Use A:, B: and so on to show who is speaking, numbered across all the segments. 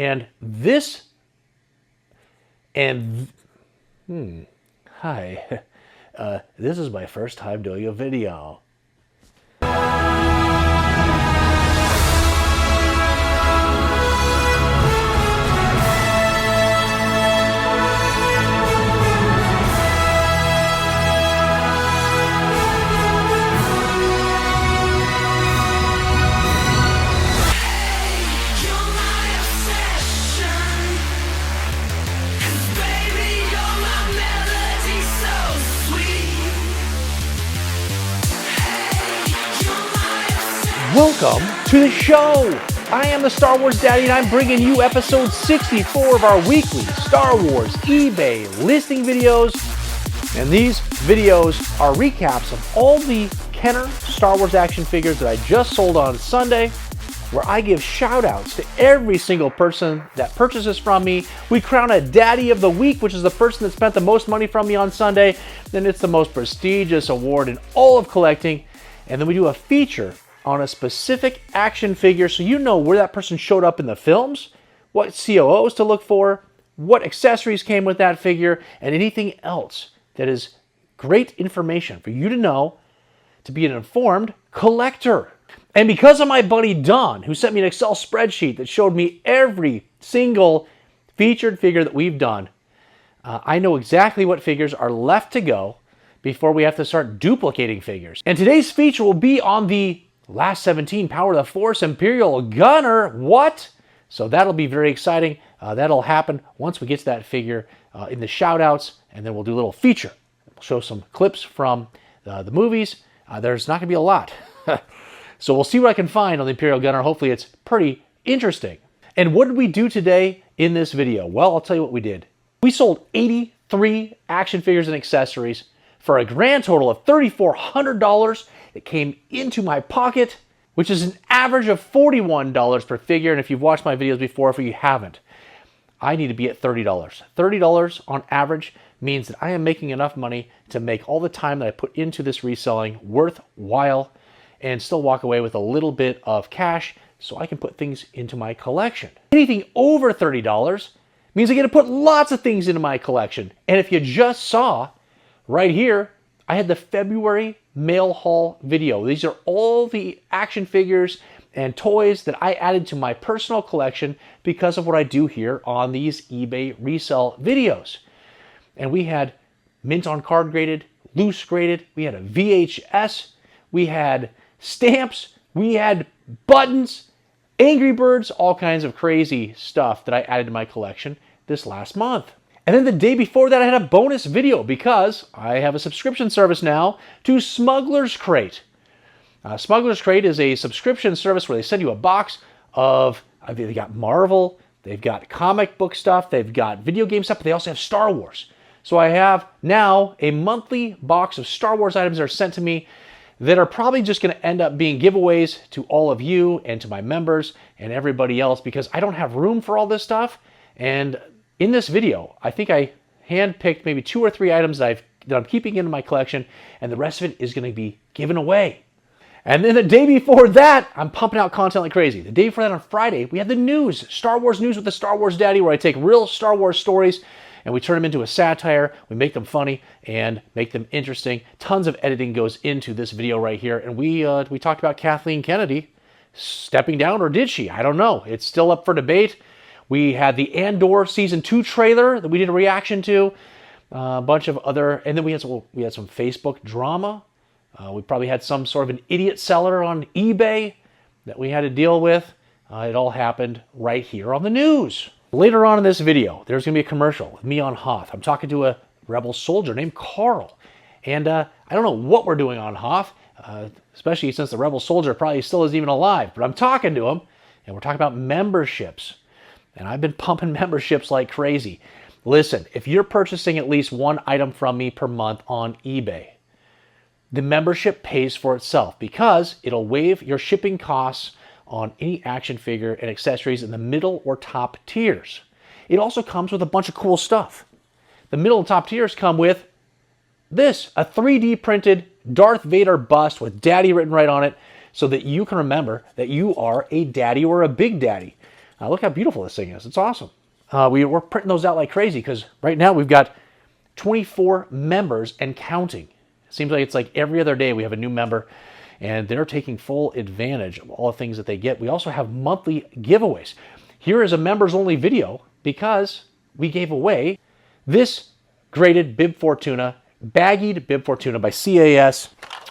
A: And this, hi, this is my first time doing a video. Welcome to the show. I am the Star Wars Daddy, and I'm bringing you episode 64 of our weekly Star Wars eBay listing videos. And these videos are recaps of all the Kenner Star Wars action figures that I just sold on Sunday, where I give shout outs to every single person that purchases from me. We crown a Daddy of the Week, which is the person that spent the most money from me on Sunday. Then it's the most prestigious award in all of collecting. And then we do a feature on a specific action figure, so you know where that person showed up in the films, what COOs to look for, what accessories came with that figure, and anything else that is great information for you to know to be an informed collector. And because of my buddy Don, who sent me an Excel spreadsheet that showed me every single featured figure that we've done, I know exactly what figures are left to go before we have to start duplicating figures. And today's feature will be on the Last 17 Power of the Force Imperial Gunner. What? So that'll be very exciting. That'll happen once we get to that figure in the shout outs, and then we'll do a little feature. We'll show some clips from the movies. There's not going to be a lot. So we'll see what I can find on the Imperial Gunner. Hopefully it's pretty interesting. And what did we do today in this video? Well, I'll tell you what we did. We sold 83 action figures and accessories for a grand total of $3,400 that came into my pocket, which is an average of $41 per figure. And if you've watched my videos before, if you haven't, I need to be at $30. $30 on average means that I am making enough money to make all the time that I put into this reselling worthwhile and still walk away with a little bit of cash so I can put things into my collection. Anything over $30 means I get to put lots of things into my collection. And if you just saw right here, I had the February mail haul video. These are all the action figures and toys that I added to my personal collection because of what I do here on these eBay resell videos. And we had mint on card graded, loose graded, we had a VHS, we had stamps, we had buttons, Angry Birds, all kinds of crazy stuff that I added to my collection this last month. And then the day before that, I had a bonus video because I have a subscription service now to Smuggler's Crate. Smuggler's Crate is a subscription service where they send you a box of, they got Marvel, they've got comic book stuff, they've got video game stuff, but they also have Star Wars. So I have now a monthly box of Star Wars items that are sent to me that are probably just going to end up being giveaways to all of you and to my members and everybody else because I don't have room for all this stuff. And in this video, I think I handpicked maybe 2 or 3 items that I'm keeping in my collection, and the rest of it is going to be given away. And then the day before that, I'm pumping out content like crazy. The day before that on Friday, we had the news, Star Wars News with the Star Wars Daddy, where I take real Star Wars stories and we turn them into a satire, we make them funny and make them interesting. Tons of editing goes into this video right here, and we talked about Kathleen Kennedy stepping down, or did she? I don't know. It's still up for debate. We had the Andor Season 2 trailer that we did a reaction to, a bunch of other, and then we had some Facebook drama. We probably had some sort of an idiot seller on eBay that we had to deal with. It all happened right here on the news. Later on in this video, there's going to be a commercial with me on Hoth. I'm talking to a rebel soldier named Carl, and I don't know what we're doing on Hoth, especially since the rebel soldier probably still isn't even alive, but I'm talking to him, and we're talking about memberships. And I've been pumping memberships like crazy. Listen, if you're purchasing at least 1 item from me per month on eBay, the membership pays for itself because it'll waive your shipping costs on any action figure and accessories in the middle or top tiers. It also comes with a bunch of cool stuff. The middle and top tiers come with this, a 3D printed Darth Vader bust with Daddy written right on it so that you can remember that you are a daddy or a big daddy. Look how beautiful this thing is. It's awesome. We're printing those out like crazy because right now we've got 24 members and counting. It seems like it's like every other day we have a new member, and they're taking full advantage of all the things that they get. We also have monthly giveaways. Here is a members-only video because we gave away this graded Bib Fortuna, baggied Bib Fortuna by CAS.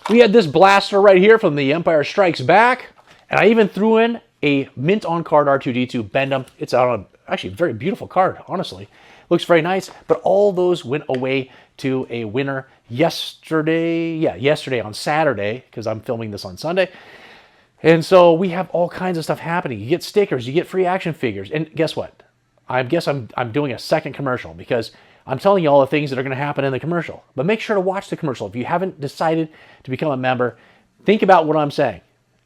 A: We had this blaster right here from The Empire Strikes Back, and I even threw in a mint on card R2-D2 Bendham. It's on actually a very beautiful card, honestly. Looks very nice, but all those went away to a winner yesterday. Yeah, yesterday on Saturday, because I'm filming this on Sunday. And so we have all kinds of stuff happening. You get stickers, you get free action figures, and guess what? I guess I'm doing a second commercial because I'm telling you all the things that are going to happen in the commercial. But make sure to watch the commercial. If you haven't decided to become a member, think about what I'm saying.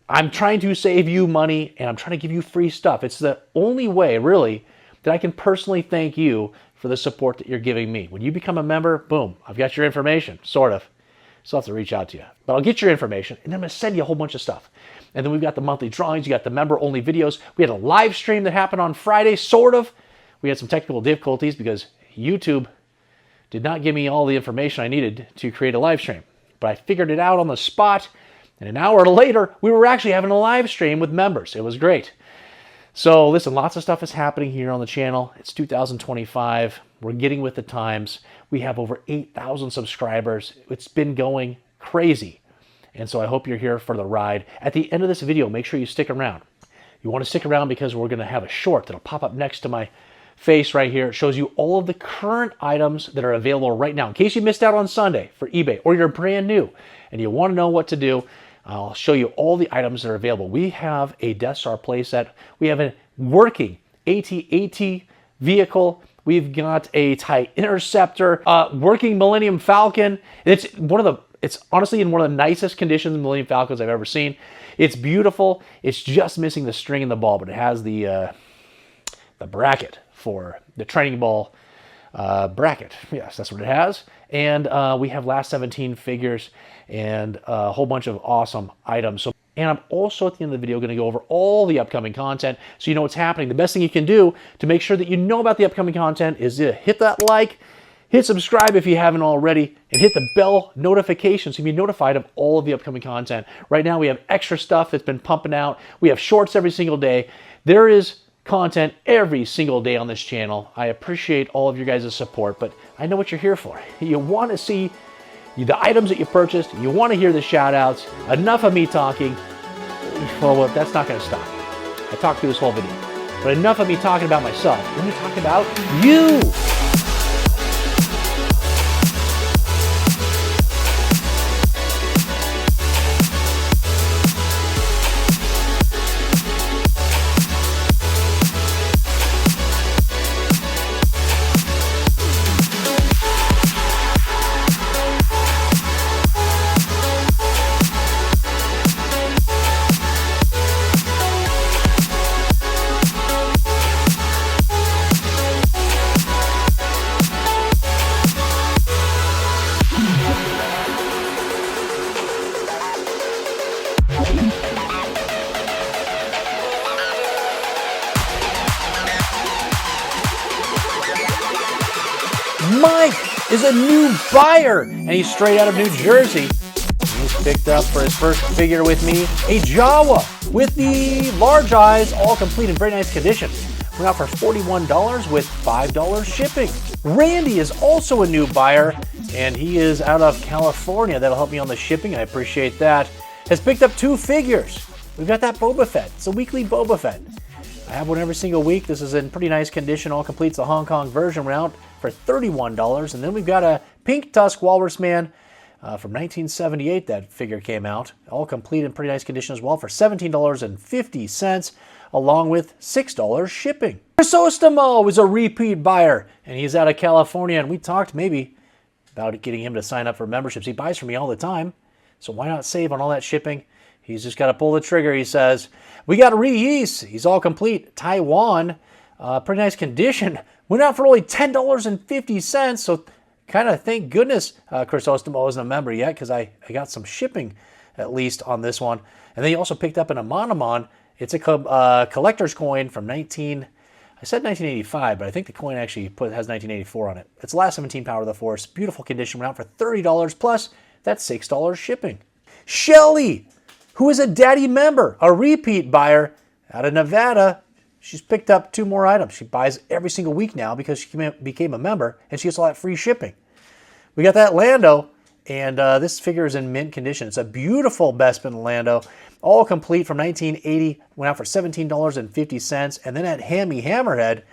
A: I'm trying to save you money, and I'm trying to give you free stuff. It's the only way, really, that I can personally thank you for the support that you're giving me. When you become a member, boom, I've got your information, sort of. Still have to reach out to you. But I'll get your information, and then I'm going to send you a whole bunch of stuff. And then we've got the monthly drawings. You got the member-only videos. We had a live stream that happened on Friday, sort of. We had some technical difficulties because YouTube did not give me all the information I needed to create a live stream. But I figured it out on the spot, and an hour later, we were actually having a live stream with members. It was great. So listen, lots of stuff is happening here on the channel. It's 2025. We're getting with the times. We have over 8,000 subscribers. It's been going crazy. And so I hope you're here for the ride. At the end of this video, make sure you stick around. You want to stick around because we're going to have a short that'll pop up next to my face right here. It shows you all of the current items that are available right now. In case you missed out on Sunday for eBay, or you're brand new and you want to know what to do, I'll show you all the items that are available. We have a Death Star playset. We have a working AT-AT vehicle. We've got a TIE Interceptor, working Millennium Falcon. It's honestly in one of the nicest conditions Millennium Falcons I've ever seen. It's beautiful. It's just missing the string and the ball, but it has the bracket for the training ball bracket. Yes, that's what it has. And we have last 17 figures and a whole bunch of awesome items. And I'm also at the end of the video going to go over all the upcoming content so you know what's happening. The best thing you can do to make sure that you know about the upcoming content is to hit that like, hit subscribe if you haven't already, and hit the bell notification so you can be notified of all of the upcoming content. Right now we have extra stuff that's been pumping out. We have shorts every single day. There is content every single day on this channel. I appreciate all of your guys' support, but I know what you're here for. You want to see the items that you purchased. You want to hear the shout outs. Enough of me talking. Well, that's not going to stop. I talked through this whole video. But enough of me talking about myself. Let me talk about you. Mike is a new buyer, and he's straight out of New Jersey. He's picked up for his first figure with me a Jawa with the large eyes, all complete in very nice condition. Went out for $41 with $5 shipping. Randy is also a new buyer, and he is out of California. That'll help me on the shipping. I appreciate that. Has picked up 2 figures. We've got that Boba Fett. It's a weekly Boba Fett. I have one every single week. This is in pretty nice condition. All completes the Hong Kong version. Went out for $31. And then we've got a Pink Tusk Walrus Man from 1978. That figure came out. All complete in pretty nice condition as well for $17.50, along with $6 shipping. Chrysostemo is a repeat buyer, and he's out of California. And we talked maybe about getting him to sign up for memberships. He buys from me all the time, so why not save on all that shipping? He's just got to pull the trigger, he says. We got Reese. He's all complete. Taiwan, pretty nice condition. Went out for only $10.50. So kind of thank goodness Chrysostemo isn't a member yet, because I got some shipping at least on this one. And then he also picked up an Amonamon It's a collector's coin from I said 1985, but I think the coin actually has 1984 on it. It's the last 17 Power of the Force. Beautiful condition. Went out for $30 plus that's $6 shipping. Shelly, who is a daddy member, a repeat buyer out of Nevada. She's picked up 2 more items. She buys every single week now because she became a member, and she gets all that free shipping. We got that Lando, and this figure is in mint condition. It's a beautiful Bespin Lando, all complete from 1980. Went out for $17.50. And then at Hammy Hammerhead,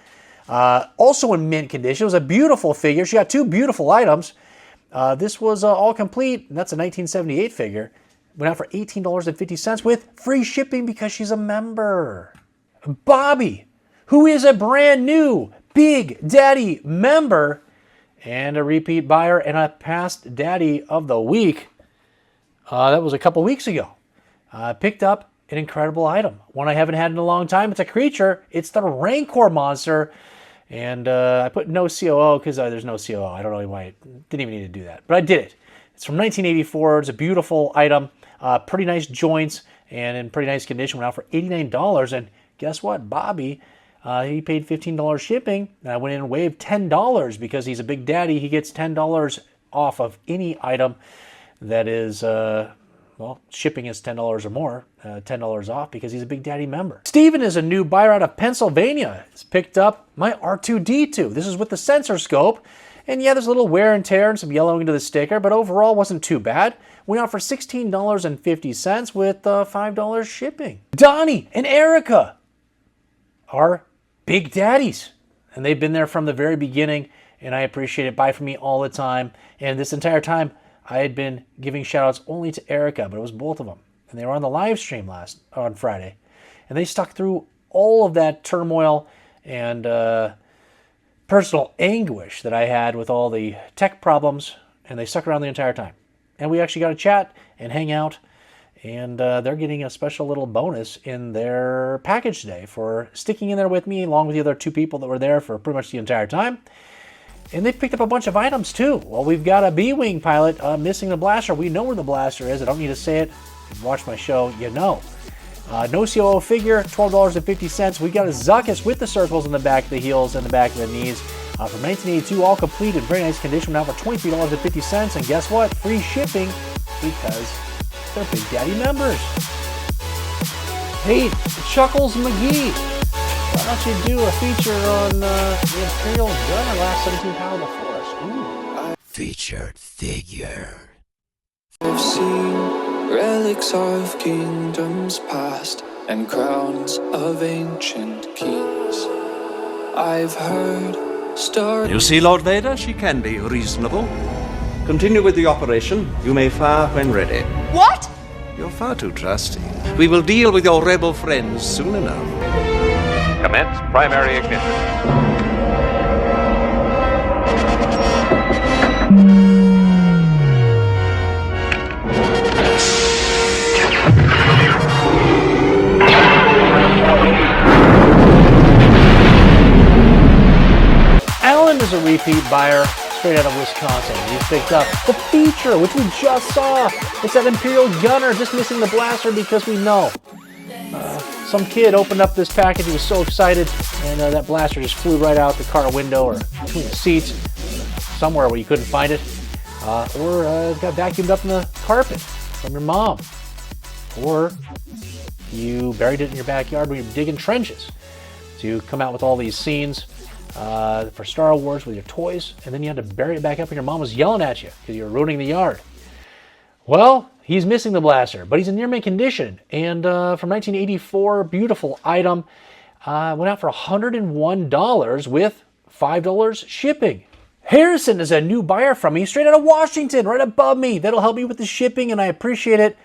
A: also in mint condition. It was a beautiful figure. She got 2 beautiful items. This was all complete, and that's a 1978 figure. Went out for $18.50 with free shipping because she's a member. Bobby, who is a brand new Big Daddy member and a repeat buyer and a past Daddy of the Week. That was a couple weeks ago. Picked up an incredible item. One I haven't had in a long time. It's a creature. It's the Rancor monster. And I put no COO because there's no COO. I don't know why I didn't even need to do that. But I did it. It's from 1984. It's a beautiful item. Pretty nice joints and in pretty nice condition. Went out for $89. And guess what? Bobby, he paid $15 shipping. And I went in and waived $10 because he's a big daddy. He gets $10 off of any item that is, well, shipping is $10 or more. $10 off because he's a Big Daddy member. Steven is a new buyer out of Pennsylvania. He's picked up my R2-D2. This is with the sensor scope. And yeah, there's a little wear and tear and some yellowing to the sticker, but overall wasn't too bad. Went out for $16.50 with $5 shipping. Donnie and Erica are Big Daddies. And they've been there from the very beginning, and I appreciate it. Buy from me all the time. And this entire time, I had been giving shout-outs only to Erica, but it was both of them. And they were on the live stream on Friday. And they stuck through all of that turmoil and personal anguish that I had with all the tech problems. And they stuck around the entire time. And we actually got to chat and hang out. And they're getting a special little bonus in their package today for sticking in there with me, along with the other 2 people that were there for pretty much the entire time. And they picked up a bunch of items too. Well, we've got a B-Wing pilot missing the blaster. We know where the blaster is. I don't need to say it. If you watch my show, you know. No COO figure, $12.50. We got a Zuckuss with the circles in the back of the heels and the back of the knees. From 1982, all complete in very nice condition. Now for $23.50. And guess what? Free shipping because they're Big Daddy members. Hey, Chuckles McGee. Why don't you do a feature on the Imperial Gunner, last 17 Power of the Force? Ooh. Featured figure.
B: I've seen relics of kingdoms past and crowns of ancient kings. I've heard stories.
C: You see, Lord Vader, she can be reasonable. Continue with the operation. You may fire when ready.
D: What?
C: You're far too trusting. We will deal with your rebel friends soon enough.
E: Commence primary ignition.
A: Alan is a repeat buyer straight out of Wisconsin. He's picked up the feature, which we just saw. It's that Imperial Gunner, just missing the blaster because we know. Some kid opened up this package, he was so excited, and that blaster just flew right out the car window or between the seats, somewhere where you couldn't find it, or got vacuumed up in the carpet from your mom, or you buried it in your backyard when you were digging trenches. So you come out with all these scenes for Star Wars with your toys, and then you had to bury it back up and your mom was yelling at you because you were ruining the yard. Well, he's missing the blaster, but he's in near mint condition. And from 1984, beautiful item. Went out for $101 with $5 shipping. Harrison is a new buyer from me, straight out of Washington, right above me. That'll help me with the shipping, and I appreciate it.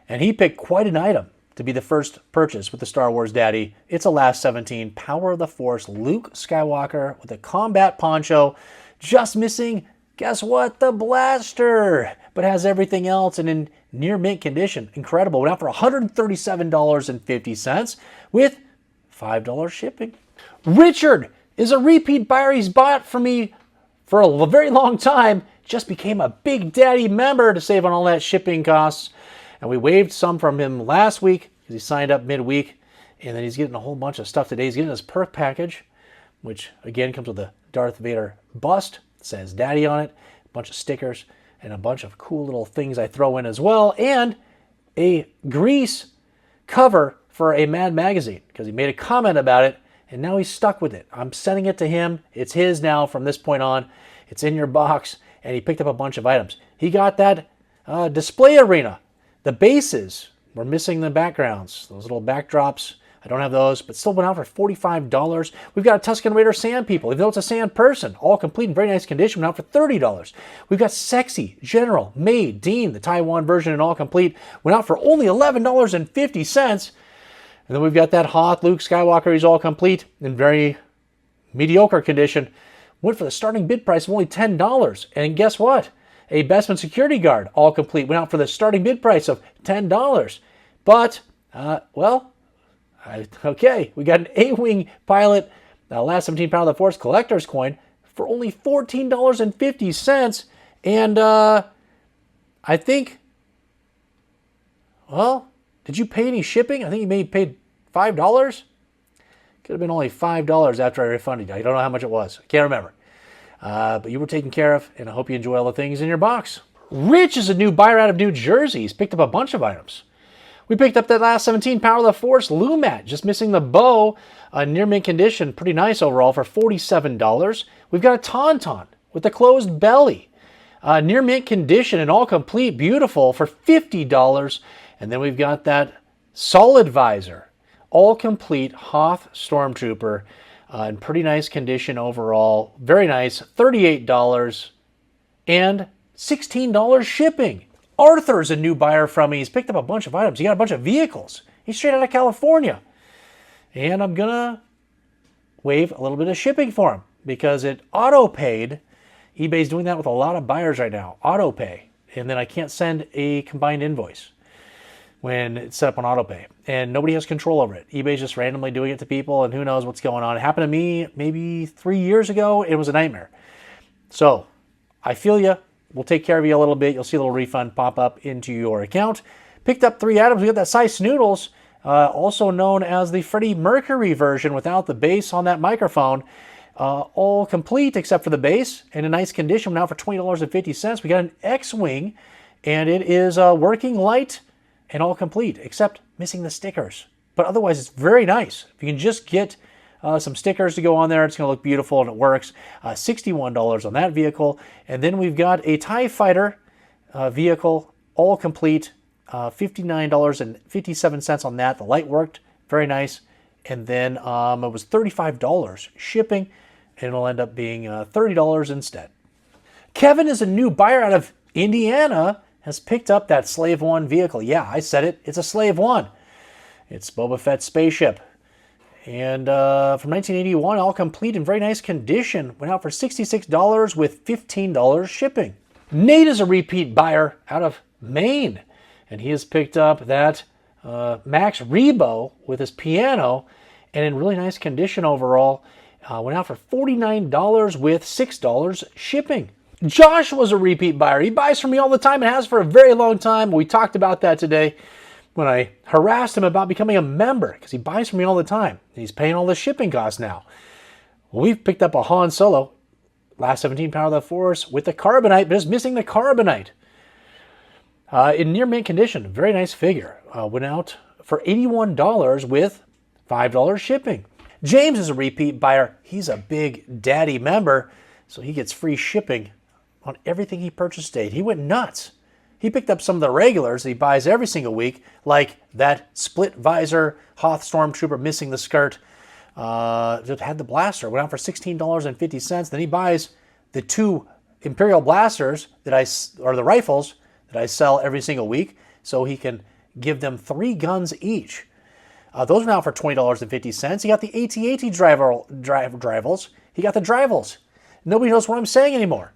A: And he picked quite an item to be the first purchase with the Star Wars Daddy. It's a last 17 Power of the Force Luke Skywalker with a combat poncho, just missing, guess what? The blaster, but has everything else and in near mint condition. Incredible. Went out for $137.50 with $5 shipping. Richard is a repeat buyer. He's bought from me for a very long time. Just became a Big Daddy member to save on all that shipping costs. And we waived some from him last week because he signed up midweek. And then he's getting a whole bunch of stuff today. He's getting his perk package, which again comes with a Darth Vader bust. It says Daddy on it, a bunch of stickers, and a bunch of cool little things I throw in as well, and a grease cover for a Mad magazine, because he made a comment about it, and now he's stuck with it. I'm sending it to him. It's his now from this point on. It's in your box, and he picked up a bunch of items. He got that display arena. The bases were missing the backgrounds, those little backdrops. I don't have those, but still went out for $45. We've got a Tusken Raider Sand People, even though it's a sand person, all complete in very nice condition, went out for $30. We've got Sexy General May Dean, the Taiwan version, and all complete, went out for only $11.50. And then we've got that Hoth Luke Skywalker, he's all complete in very mediocre condition. Went for the starting bid price of only $10. And guess what? A Bestman Security Guard, all complete, went out for the starting bid price of $10. But, okay, we got an A-Wing Pilot, last 17 pound of the Force collector's coin for only $14.50. And I think, well, did you pay any shipping? I think you maybe paid $5. Could have been only $5 after I refunded you. I don't know how much it was. I can't remember. But you were taken care of, and I hope you enjoy all the things in your box. Rich is a new buyer out of New Jersey. He's picked up a bunch of items. We picked up that last 17 Power of the Force Lumat, just missing the bow, near mint condition, pretty nice overall for $47. We've got a Tauntaun with the closed belly, near mint condition and all complete, beautiful for $50. And then we've got that solid visor, all complete Hoth Stormtrooper, in pretty nice condition overall, very nice, $38 and $16 shipping. Arthur's a new buyer from me. He's picked up a bunch of items. He got a bunch of vehicles. He's straight out of California. And I'm going to waive a little bit of shipping for him because it auto-paid. eBay's doing that with a lot of buyers right now. Auto-pay. And then I can't send a combined invoice when it's set up on auto-pay. And nobody has control over it. eBay's just randomly doing it to people, and who knows what's going on. It happened to me maybe 3 years ago. It was a nightmare. So I feel you. We'll take care of you a little bit. You'll see a little refund pop up into your account. Picked up 3 items. We got that Sice Noodles, also known as the Freddie Mercury version without the bass on that microphone. All complete except for the base and in nice condition. Now for $20.50. We got an X-Wing, and it is working light and all complete except missing the stickers. But otherwise, it's very nice. If you can just get some stickers to go on there, it's going to look beautiful and it works. $61 on that vehicle. And then we've got a TIE Fighter vehicle, all complete, $59.57 on that. The light worked, very nice. And then it was $35 shipping, and it'll end up being $30 instead. Kevin is a new buyer out of Indiana, has picked up that Slave One vehicle. Yeah, I said it. It's a Slave One. It's Boba Fett's spaceship. And from 1981, all complete in very nice condition. Went out for $66 with $15 shipping. Nate is a repeat buyer out of Maine. And he has picked up that Max Rebo with his piano and in really nice condition overall. Went out for $49 with $6 shipping. Josh was a repeat buyer. He buys from me all the time and has for a very long time. We talked about that today when I harassed him about becoming a member because he buys from me all the time. He's paying all the shipping costs now. Well, we've picked up a Han Solo, last 17 Power of the Force with the carbonite, but it's missing the carbonite. In near mint condition, very nice figure. Went out for $81 with $5 shipping. James is a repeat buyer. He's a big daddy member, so he gets free shipping on everything he purchased today. He went nuts. He picked up some of the regulars that he buys every single week, like that split visor Hoth Stormtrooper missing the skirt. That had the blaster. Went out for $16.50. Then he buys the 2 Imperial blasters or the rifles that I sell every single week, so he can give them 3 guns each. Those went out for $20.50. He got the AT-AT drivels. He got the drivels. Nobody knows what I'm saying anymore.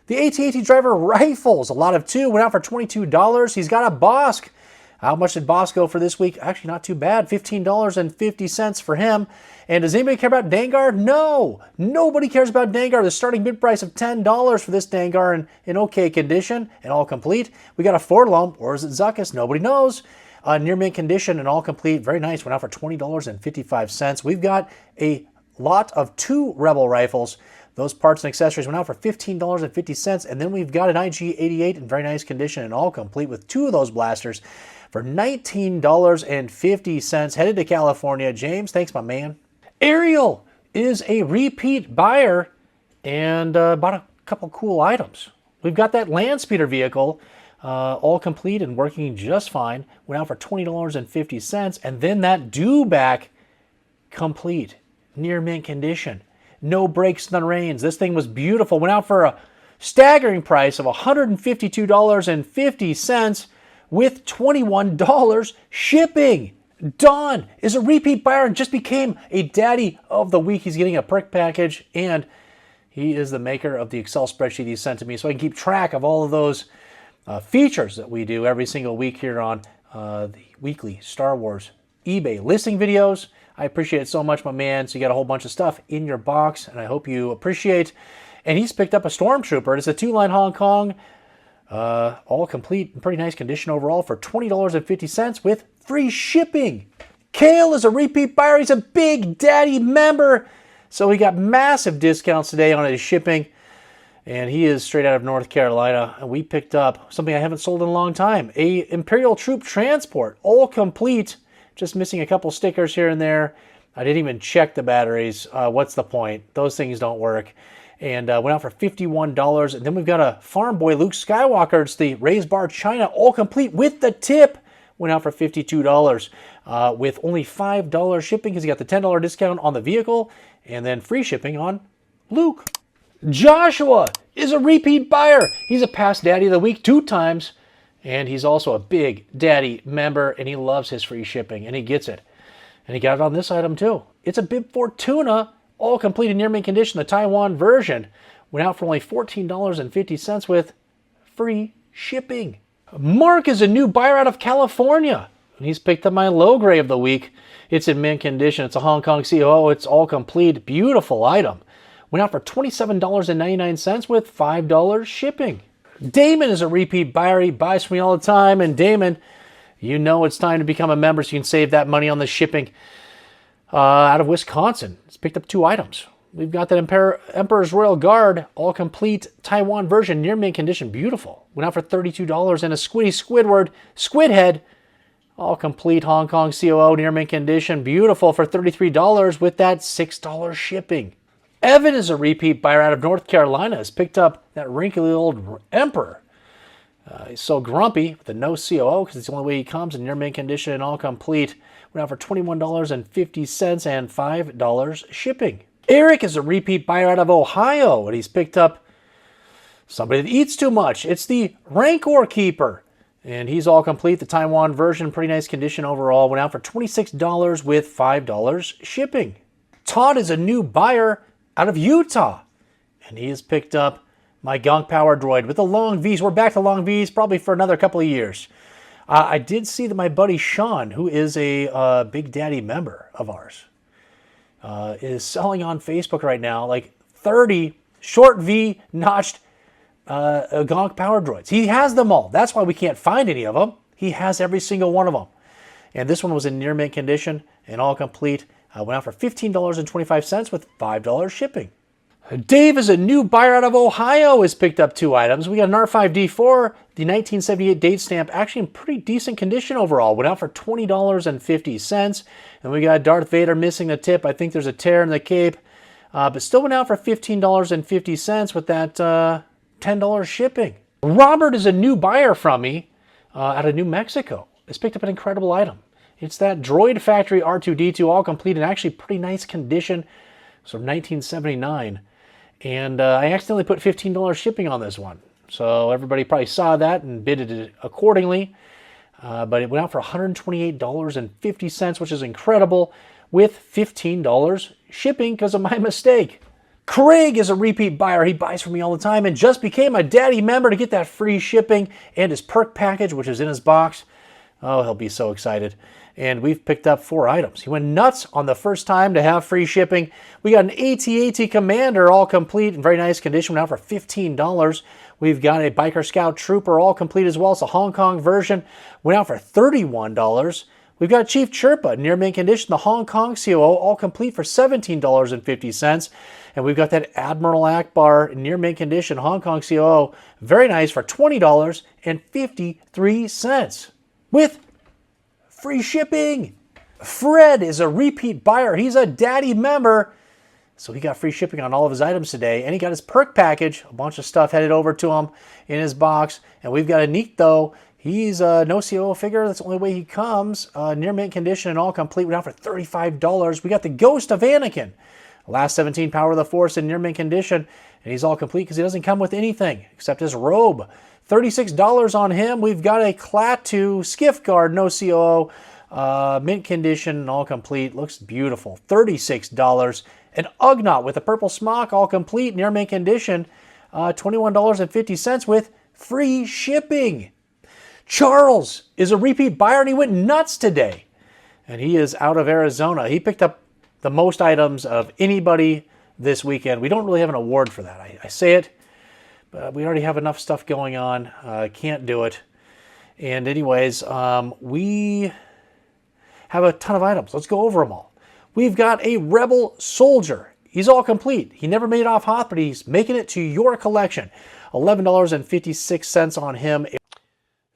A: The AT-AT driver rifles, a lot of 2, went out for $22. He's got a Bosk. How much did Bosk go for this week? Actually, not too bad. $15.50 for him. And does anybody care about Dengar? No. Nobody cares about Dengar. The starting bid price of $10 for this Dengar in okay condition and all complete. We got a Forlom, or is it Zuckuss? Nobody knows. Near mint condition and all complete. Very nice. Went out for $20.55. We've got a lot of 2 Rebel rifles. Those parts and accessories went out for $15.50. And then we've got an IG-88 in very nice condition and all complete with 2 of those blasters for $19.50. Headed to California. James, thanks, my man. Ariel is a repeat buyer and bought a couple cool items. We've got that land speeder vehicle all complete and working just fine. Went out for $20.50. And then that dewback complete, near mint condition. No breaks, no reins. This thing was beautiful. Went out for a staggering price of $152.50 with $21 shipping. Don is a repeat buyer and just became a daddy of the week. He's getting a perk package, and he is the maker of the Excel spreadsheet he sent to me so I can keep track of all of those features that we do every single week here on the weekly Star Wars eBay listing videos. I appreciate it so much, my man. So you got a whole bunch of stuff in your box, and I hope you appreciate. And he's picked up a Stormtrooper. It's a 2-line Hong Kong, all complete in pretty nice condition overall for $20.50 with free shipping. Kale is a repeat buyer. He's a Big Daddy member. So he got massive discounts today on his shipping. And he is straight out of North Carolina. And we picked up something I haven't sold in a long time. A Imperial Troop Transport, all complete. Just missing a couple stickers here and there. I didn't even check the batteries. What's the point? Those things don't work. And went out for $51. And then we've got a Farm Boy Luke Skywalker. It's the Raised Bar China, all complete with the tip. Went out for $52 with only $5 shipping because he got the $10 discount on the vehicle and then free shipping on Luke. Joshua is a repeat buyer. He's a past daddy of the week 2 times, and he's also a Big Daddy member, and he loves his free shipping, and he gets it. And he got it on this item too. It's a Bib Fortuna, all complete in near mint condition, the Taiwan version. Went out for only $14.50 with free shipping. Mark is a new buyer out of California, and he's picked up my low gray of the week. It's in mint condition. It's a Hong Kong COO. It's all complete. Beautiful item. Went out for $27.99 with $5 shipping. Damon is a repeat buyer. He buys from me all the time. And Damon, you know it's time to become a member so you can save that money on the shipping. Out of Wisconsin. He's picked up 2 items. We've got that Emperor's Royal Guard, all complete Taiwan version, near mint condition. Beautiful. Went out for $32. And a Squidward Squid Head, all complete Hong Kong COO, near mint condition. Beautiful for $33 with that $6 shipping. Evan is a repeat buyer out of North Carolina. Has picked up that wrinkly old Emperor. He's so grumpy with the no COO because it's the only way he comes in near mint condition and all complete. Went out for $21.50 and $5 shipping. Eric is a repeat buyer out of Ohio, and he's picked up somebody that eats too much. It's the Rancor Keeper, and he's all complete. The Taiwan version, pretty nice condition overall. Went out for $26 with $5 shipping. Todd is a new buyer out of Utah, and he has picked up my Gonk Power Droid with the long V's. We're back to long V's probably for another couple of years. I did see that my buddy Sean, who is a Big Daddy member of ours, is selling on Facebook right now like 30 short V notched Gonk Power Droids. He has them all. That's why we can't find any of them. He has every single one of them. And this one was in near mint condition and all complete. Went out for $15.25 with $5 shipping. Dave is a new buyer out of Ohio, has picked up 2 items. We got an R5D4, the 1978 date stamp, actually in pretty decent condition overall. Went out for $20.50. And we got Darth Vader missing the tip. I think there's a tear in the cape. But still went out for $15.50 with that $10 shipping. Robert is a new buyer from me out of New Mexico. Has picked up an incredible item. It's that Droid Factory R2-D2, all complete in actually pretty nice condition. It's from 1979. And I accidentally put $15 shipping on this one. So everybody probably saw that and bidded it accordingly. But it went out for $128.50, which is incredible, with $15 shipping because of my mistake. Craig is a repeat buyer. He buys from me all the time and just became a daddy member to get that free shipping and his perk package, which is in his box. Oh, he'll be so excited. and we've picked up 4 items. He went nuts on the first time to have free shipping. We got an AT-AT Commander, all complete in very nice condition, went out for $15. We've got a Biker Scout Trooper, all complete as well. It's a Hong Kong version, went out for $31. We've got Chief Chirpa, near mint condition, the Hong Kong COO, all complete for $17.50. And we've got that Admiral Akbar, near mint condition, Hong Kong COO, very nice, for $20.53 with free shipping. Fred is a repeat buyer. He's a daddy member, so he got free shipping on all of his items today, and he got his perk package, a bunch of stuff headed over to him in his box. And we've got a Neat, though. He's a no COO figure. That's the only way he comes. Near mint condition and all complete. Went out for $35. We got the Ghost of Anakin. Last 17 Power of the Force in near mint condition. And he's all complete because he doesn't come with anything except his robe. $36 on him. We've got a Klaatu Skiff Guard, no COO. Mint condition and all complete. Looks beautiful. $36. An Ugnaught with a purple smock, all complete, near mint condition. $21.50 with free shipping. Charles is a repeat buyer, and he went nuts today. And he is out of Arizona. He picked up the most items of anybody this weekend. We don't really have an award for that. I say it, but we already have enough stuff going on. Can't do it. And anyways, we have a ton of items. Let's go over them all. We've got a Rebel Soldier. He's all complete. He never made it off Hoth, but he's making it to your collection. $11.56 on him.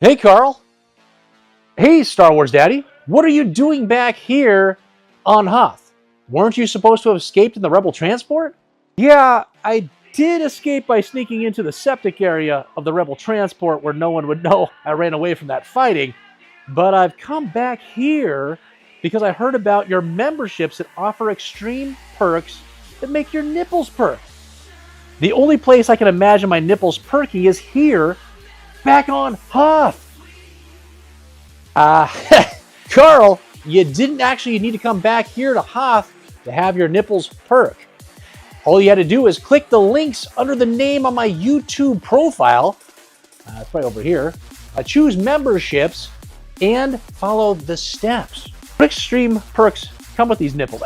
A: Hey, Carl. Hey, Star Wars Daddy. What are you doing back here on Hoth? Weren't you supposed to have escaped in the Rebel transport? Yeah, I did escape by sneaking into the septic area of the Rebel transport where no one would know I ran away from that fighting. But I've come back here because I heard about your memberships that offer extreme perks that make your nipples perk. The only place I can imagine my nipples perking is here, back on Hoth. Carl, you didn't actually need to come back here to Hoth to have your nipples perk. All you had to do is click the links under the name on my YouTube profile. It's right over here. Choose memberships and follow the steps. What extreme perks come with these nipples?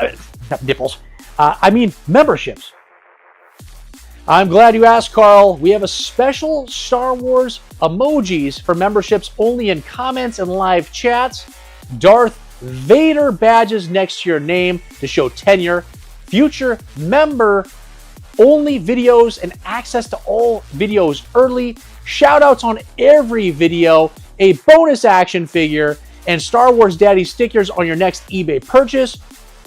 A: Not nipples. I mean memberships. I'm glad you asked, Carl. We have a special Star Wars emojis for memberships only in comments and live chats. Darth Vader badges next to your name to show tenure. Future member only videos and access to all videos early. Shoutouts on every video. A bonus action figure and Star Wars Daddy stickers on your next eBay purchase.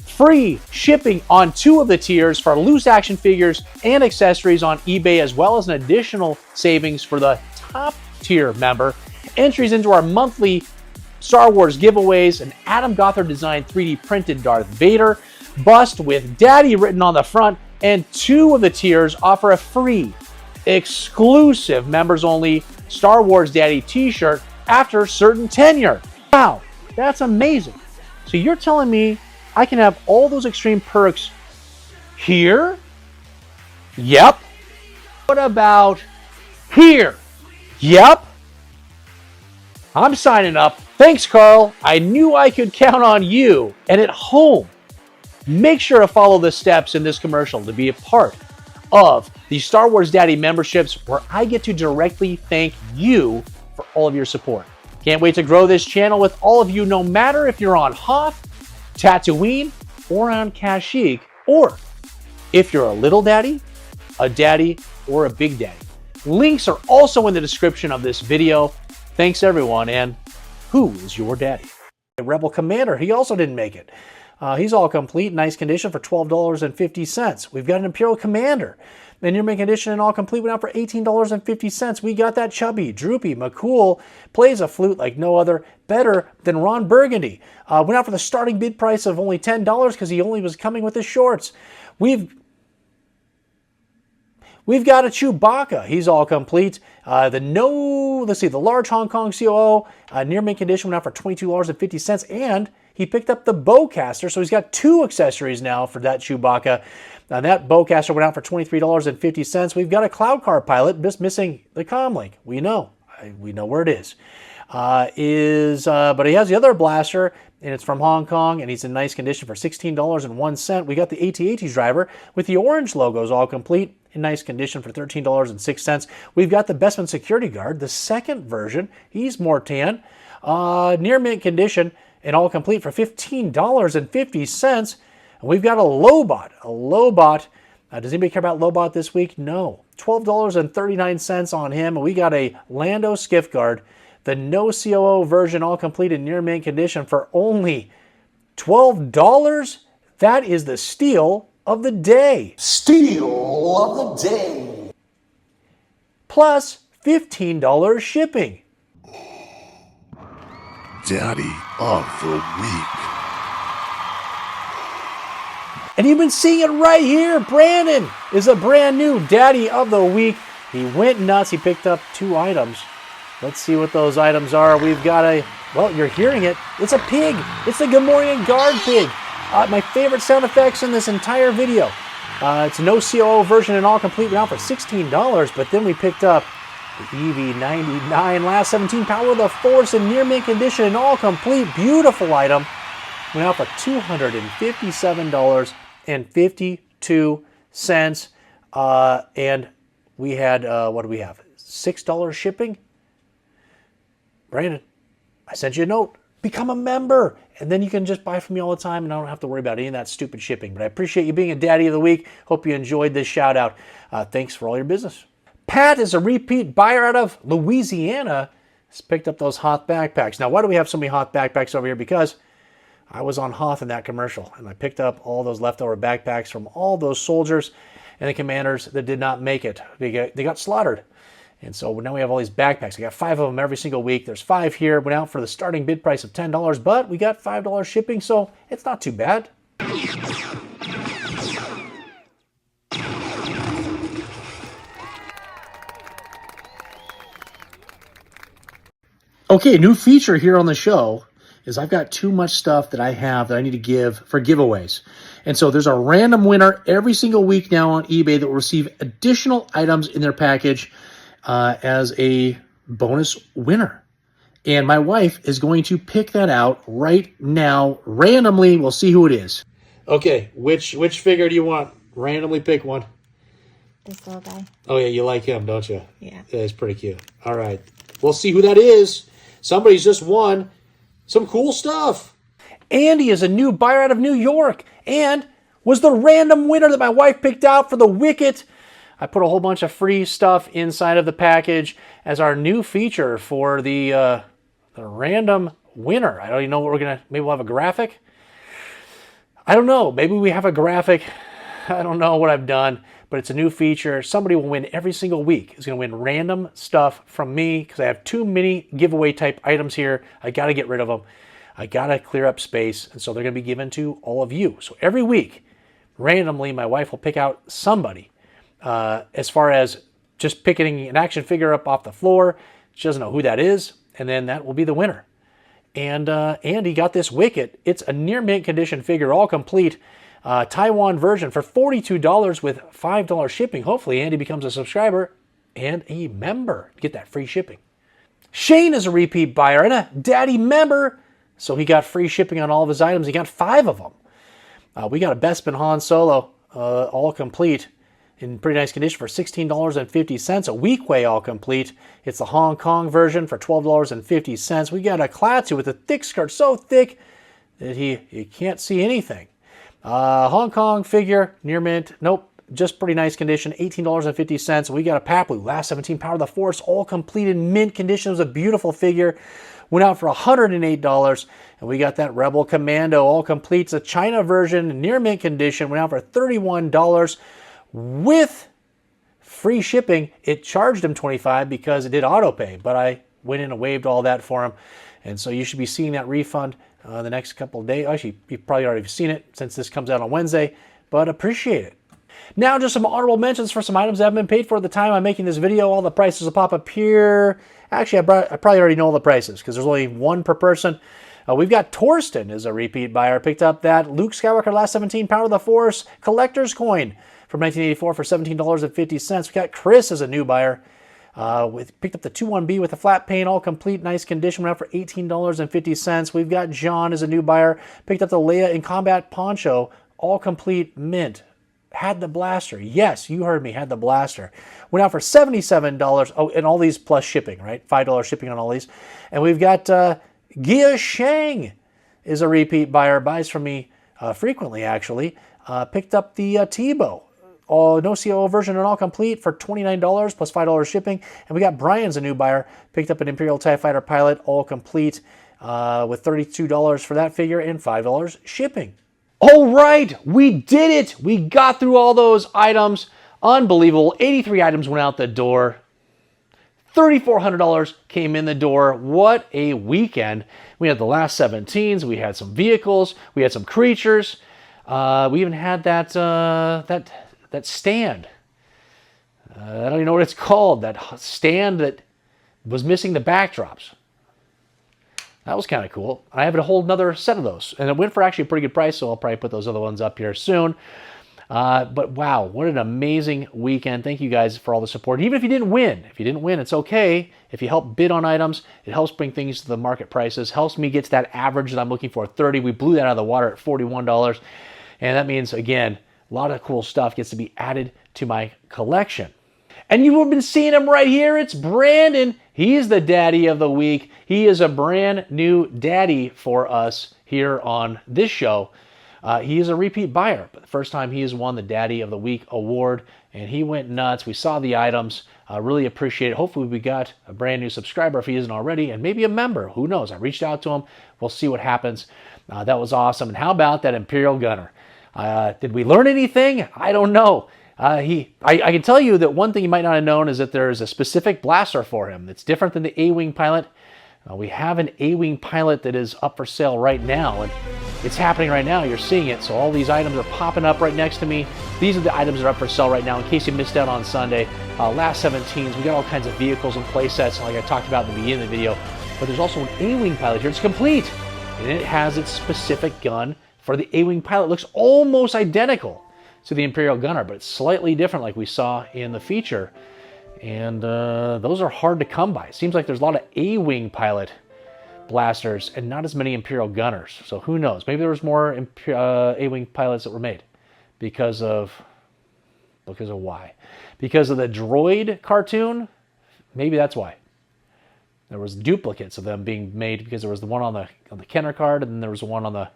A: Free shipping on 2 of the tiers for loose action figures and accessories on eBay, as well as an additional savings for the top tier member. Entries into our monthly Star Wars giveaways, an Adam Gothard designed 3D printed Darth Vader bust with Daddy written on the front, and 2 of the tiers offer a free, exclusive members only Star Wars Daddy t-shirt after certain tenure. Wow, that's amazing. So you're telling me I can have all those extreme perks here? Yep. What about here? Yep. I'm signing up. Thanks, Carl. I knew I could count on you. And at home, make sure to follow the steps in this commercial to be a part of the Star Wars Daddy memberships, where I get to directly thank you for all of your support. Can't wait to grow this channel with all of you, no matter if you're on Hoth, Tatooine, or on Kashyyyk, or if you're a little daddy, a daddy, or a big daddy. Links are also in the description of this video. Thanks everyone, and who is your daddy? A Rebel Commander, he also didn't make it. He's all complete, nice condition for $12.50. We've got an Imperial Commander. In your mint condition and all complete, went out for $18.50. We got that chubby, droopy McCool, plays a flute like no other, better than Ron Burgundy. Went out for the starting bid price of only $10 because he only was coming with his shorts. We've got a Chewbacca. He's all complete. The large Hong Kong COO, near mint condition, went out for $22.50, and he picked up the bowcaster, so he's got 2 accessories now for that Chewbacca. That bowcaster went out for $23.50. We've got a Cloud Car pilot, just missing the comm link. We know where it is. but he has the other blaster, and it's from Hong Kong, and he's in nice condition for $16.01. We got the AT-AT driver with the orange logos all complete, in nice condition for $13.06. We've got the Bestman security guard, the second version. He's more tan, near mint condition, and all complete for $15.50. And we've got a Lobot. Does anybody care about Lobot this week? No. $12.39 on him. And we got a Lando Skiff Guard, the no COO version, all complete in near mint condition for only $12. That is the steal of the day.
D: Steal of the day.
A: Plus $15 shipping.
D: Daddy of the week.
A: And you've been seeing it right here. Brandon is a brand new Daddy of the Week. He went nuts. He picked up 2 items. Let's see what those items are. We've got well, you're hearing it. It's a pig. It's the Gamorrean Guard pig. My favorite sound effects in this entire video. It's a no COO version and all complete. Went out for $16, but then we picked up the EV99 last 17 power of the Force in near mint condition and all complete. Beautiful item. Went out for $257.52. And we had, what do we have? $6 shipping? Brandon, I sent you a note. Become a member. And then you can just buy from me all the time and I don't have to worry about any of that stupid shipping. But I appreciate you being a Daddy of the Week. Hope you enjoyed this shout out. Thanks for all your business. Pat is a repeat buyer out of Louisiana. He's picked up those Hoth backpacks. Now, why do we have so many Hoth backpacks over here? Because I was on Hoth in that commercial, and I picked up all those leftover backpacks from all those soldiers and the commanders that did not make it. They got slaughtered. And so now we have all these backpacks. I got 5 of them every single week. There's 5 here. Went out for the starting bid price of $10, but we got $5 shipping, so it's not too bad. Okay, new feature here on the show is I've got too much stuff that I have that I need to give for giveaways. And so there's a random winner every single week now on eBay that will receive additional items in their package as a bonus winner. And my wife is going to pick that out right now. Randomly, we'll see who it is. Okay, which figure do you want? Randomly pick one.
F: This little guy.
A: Oh yeah, you like him, don't you?
F: Yeah.
A: That's pretty cute. All right, we'll see who that is. Somebody's just won some cool stuff. Andy is a new buyer out of New York and was the random winner that my wife picked out for the Wicket. I put a whole bunch of free stuff inside of the package as our new feature for the random winner. I don't even know what we're going to... Maybe we'll have a graphic? I don't know. Maybe we have a graphic. I don't know what I've done, but it's a new feature. Somebody will win every single week. Is going to win random stuff from me because I have too many giveaway type items here. I got to get rid of them. I got to clear up space, and so they're going to be given to all of you. So every week, randomly, my wife will pick out somebody. As far as just picking an action figure up off the floor, she doesn't know who that is, and then that will be the winner. And Andy got this Wicket. It's a near mint condition figure, all complete. Taiwan version for $42 with $5 shipping. Hopefully Andy becomes a subscriber and a member. Get that free shipping. Shane is a repeat buyer and a Daddy member, so he got free shipping on all of his items. He got 5 of them. We got a Bespin Han Solo, all complete, in pretty nice condition for $16.50. A Weequay all complete. It's the Hong Kong version for $12.50. We got a Klaatu with a thick skirt, so thick that you can't see anything. Hong Kong figure, near mint, nope, just pretty nice condition, $18.50. We got a Papu, last 17 power of the Force, all complete in mint condition. It was a beautiful figure. Went out for $108. And we got that Rebel Commando, all complete. It's a China version, near mint condition. Went out for $31 with free shipping. It charged him $25 because it did auto pay, but I went in and waived all that for him. And so you should be seeing that refund the next couple of days. Actually, you've probably already seen it since this comes out on Wednesday, but appreciate it. Now, just some honorable mentions for some items that haven't been paid for at the time I'm making this video. All the prices will pop up here. Actually, I probably already know all the prices because there's only one per person. We've got Torsten as a repeat buyer. Picked up that Luke Skywalker last 17 power of the Force collector's coin from 1984 for $17.50. We got Chris as a new buyer. Picked up the 2-1B with the flat paint, all complete, nice condition. Went out for $18.50. We've got John as a new buyer. Picked up the Leia in Combat poncho, all complete, mint. Had the blaster. Yes, you heard me, had the blaster. Went out for $77. Oh, and all these plus shipping, right? $5 shipping on all these. And we've got Gia Shang is a repeat buyer. Buys from me frequently, actually. Picked up the Tebow. No COO version and all complete for $29 plus $5 shipping. And we got Brian's a new buyer. Picked up an Imperial TIE Fighter pilot, all complete with $32 for that figure and $5 shipping. All right, we did it. We got through all those items. Unbelievable. 83 items went out the door. $3,400 came in the door. What a weekend. We had the last 17s. We had some vehicles. We had some creatures. We even had that stand. I don't even know what it's called. That stand that was missing the backdrops. That was kind of cool. I have a whole another set of those. And it went for actually a pretty good price, so I'll probably put those other ones up here soon. But wow, what an amazing weekend. Thank you guys for all the support. Even if you didn't win. If you didn't win, it's okay. If you help bid on items, it helps bring things to the market prices. Helps me get to that average that I'm looking for, 30. We blew that out of the water at $41. And that means, again, a lot of cool stuff gets to be added to my collection. And you've been seeing him right here. It's Brandon. He's the daddy of the week. He is a brand new daddy for us here on this show. He is a repeat buyer, but the first time he has won the Daddy of the Week award, and he went nuts. We saw the items. Really appreciate it. Hopefully we got a brand new subscriber if he isn't already, and maybe a member. Who knows? I reached out to him. We'll see what happens. That was awesome. And how about that Imperial Gunner? Did we learn anything? I don't know. I can tell you that one thing you might not have known is that there's a specific blaster for him that's different than the A-Wing pilot. We have an A-Wing pilot that is up for sale right now, and it's happening right now. You're seeing it, so all these items are popping up right next to me. These are the items that are up for sale right now in case you missed out on Sunday. Last 17s, we got all kinds of vehicles and play sets like I talked about in the beginning of the video, but there's also an A-Wing pilot here. It's complete, and it has its specific gun for the A-Wing pilot. It looks almost identical to the Imperial Gunner, but it's slightly different like we saw in the feature. And those are hard to come by. It seems like there's a lot of A-Wing pilot blasters and not as many Imperial Gunners. So who knows? Maybe there was more A-Wing pilots that were made because of why? Because of the droid cartoon? Maybe that's why. There was duplicates of them being made because there was the one on the Kenner card and then there was the one on the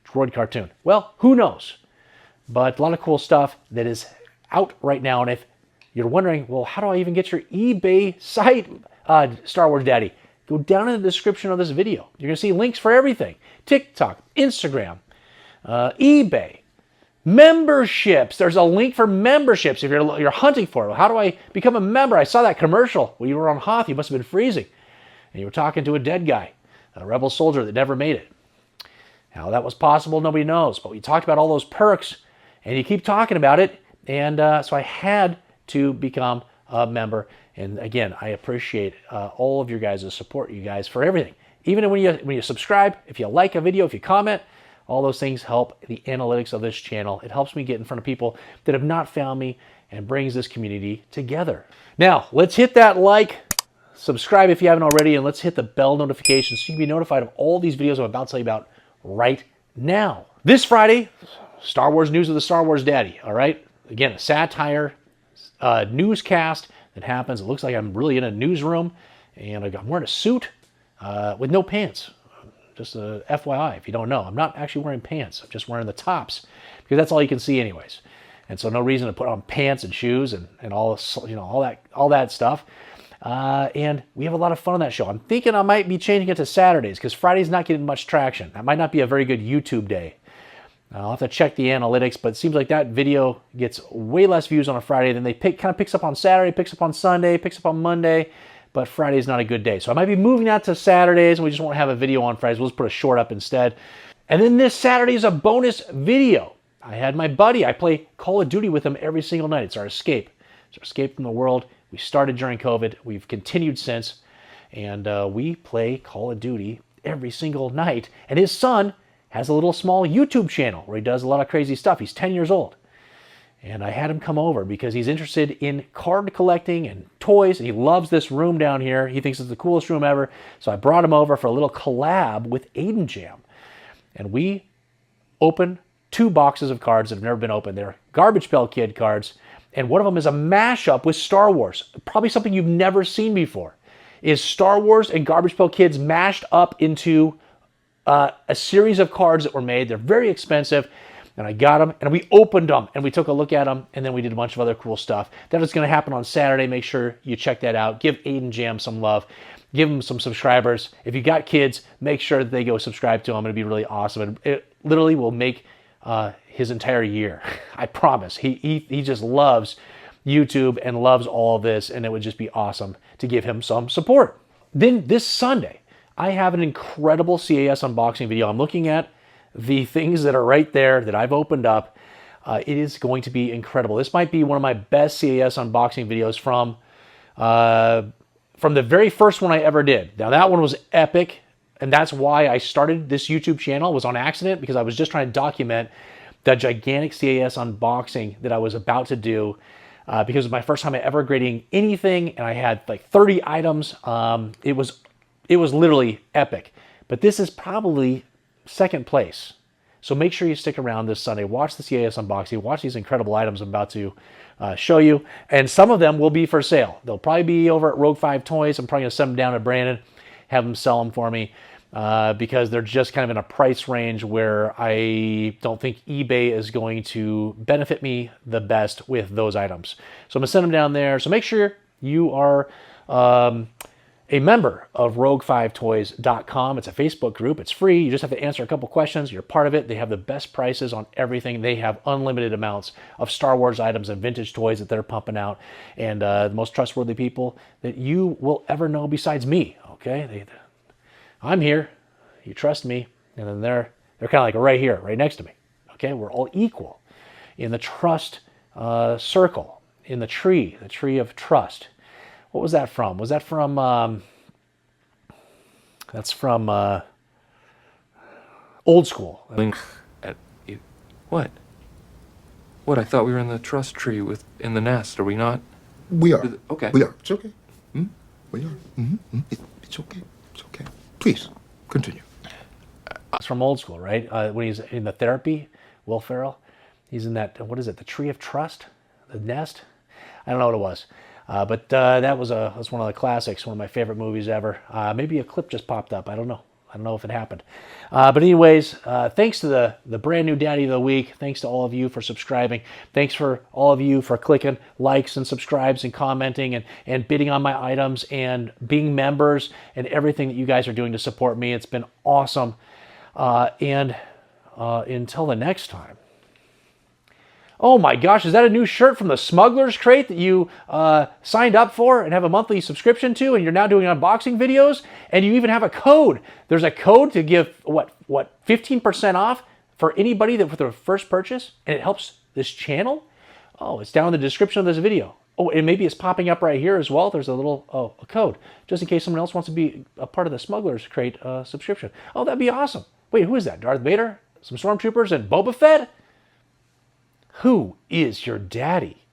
A: droid cartoon. Well, who knows? But a lot of cool stuff that is out right now. And if you're wondering, well, how do I even get your eBay site, Star Wars Daddy? Go down in the description of this video. You're going to see links for everything. TikTok, Instagram, eBay, memberships. There's a link for memberships if you're hunting for it. Well, how do I become a member? I saw that commercial when you were on Hoth. You must have been freezing. And you were talking to a dead guy, a rebel soldier that never made it. How that was possible, nobody knows. But we talked about all those perks, and you keep talking about it. And so I had to become a member. And again, I appreciate all of your guys' support, you guys, for everything. Even when you subscribe, if you like a video, if you comment, all those things help the analytics of this channel. It helps me get in front of people that have not found me and brings this community together. Now, let's hit that like, subscribe if you haven't already, and let's hit the bell notification so you can be notified of all these videos I'm about to tell you about right now. This Friday, Star Wars News with the Star Wars Daddy, all right? Again, a satire newscast that happens. It looks like I'm really in a newsroom, and I'm wearing a suit with no pants. Just a FYI, if you don't know. I'm not actually wearing pants. I'm just wearing the tops, because that's all you can see anyways. And so no reason to put on pants and shoes and all, all that stuff. And we have a lot of fun on that show. I'm thinking I might be changing it to Saturdays, because Friday's not getting much traction. That might not be a very good YouTube day. I'll have to check the analytics, but it seems like that video gets way less views on a Friday than they kind of picks up on Saturday, picks up on Sunday, picks up on Monday, but Friday's not a good day. So I might be moving that to Saturdays, and we just won't have a video on Fridays. We'll just put a short up instead. And then this Saturday is a bonus video. I had my buddy. I play Call of Duty with him every single night. It's our escape. It's our escape from the world. We started during COVID. We've continued since. And we play Call of Duty every single night. And his son has a little small YouTube channel where he does a lot of crazy stuff. He's 10 years old. And I had him come over because he's interested in card collecting and toys. And he loves this room down here. He thinks it's the coolest room ever. So I brought him over for a little collab with Aiden Jam. And we opened 2 boxes of cards that have never been opened. They're Garbage Pail Kid cards. And one of them is a mashup with Star Wars. Probably something you've never seen before. Is Star Wars and Garbage Pail Kids mashed up into a series of cards that were made. They're very expensive. And I got them, and we opened them, and we took a look at them, and then we did a bunch of other cool stuff. That is going to happen on Saturday. Make sure you check that out. Give Aiden Jam some love. Give him some subscribers. If you got kids, make sure that they go subscribe to him. It'll be really awesome. And it literally will make his entire year. I promise. He just loves YouTube and loves all of this, and it would just be awesome to give him some support. Then this Sunday, I have an incredible CAS unboxing video. I'm looking at the things that are right there that I've opened up. It is going to be incredible. This might be one of my best CAS unboxing videos from the very first one I ever did. Now that one was epic, and that's why I started this YouTube channel. It was on accident because I was just trying to document the gigantic CAS unboxing that I was about to do because it was my first time ever grading anything, and I had like 30 items. It was literally epic. But this is probably second place. So make sure you stick around this Sunday. Watch the CAS unboxing. Watch these incredible items I'm about to show you. And some of them will be for sale. They'll probably be over at Rogue 5 Toys. I'm probably going to send them down to Brandon, have them sell them for me because they're just kind of in a price range where I don't think eBay is going to benefit me the best with those items. So I'm going to send them down there. So make sure you are a member of rogue5toys.com. It's a Facebook group. It's free. You just have to answer a couple questions. You're part of it. They have the best prices on everything. They have unlimited amounts of Star Wars items and vintage toys that they're pumping out. And the most trustworthy people that you will ever know besides me. Okay? I'm here. You trust me. And then they're kind of like right here, right next to me. Okay? We're all equal in the trust circle, in the tree of trust. What was that from? Was that from, that's from Old School.
G: What? What? I thought we were in the trust tree in the nest. Are we not?
D: We are.
G: Okay.
D: We are. It's okay. We are. It's okay. It's okay. Please, continue.
A: It's from Old School, right? When he's in the therapy, Will Ferrell, he's in that, what is it, the Tree of Trust? The Nest? I don't know what it was. But that was one of the classics, one of my favorite movies ever. Maybe a clip just popped up. I don't know. I don't know if it happened. But anyways, thanks to the brand new Daddy of the Week. Thanks to all of you for subscribing. Thanks for all of you for clicking likes and subscribes and commenting and bidding on my items and being members and everything that you guys are doing to support me. It's been awesome. And until the next time. Oh my gosh, is that a new shirt from the Smuggler's Crate that you signed up for and have a monthly subscription to, and you're now doing unboxing videos, and you even have a code. There's a code to give, what 15% off for anybody that for their first purchase, and it helps this channel? Oh, it's down in the description of this video. Oh, and maybe it's popping up right here as well. There's a little, a code, just in case someone else wants to be a part of the Smuggler's Crate subscription. Oh, that'd be awesome. Wait, who is that? Darth Vader? Some stormtroopers and Boba Fett? Who is your daddy?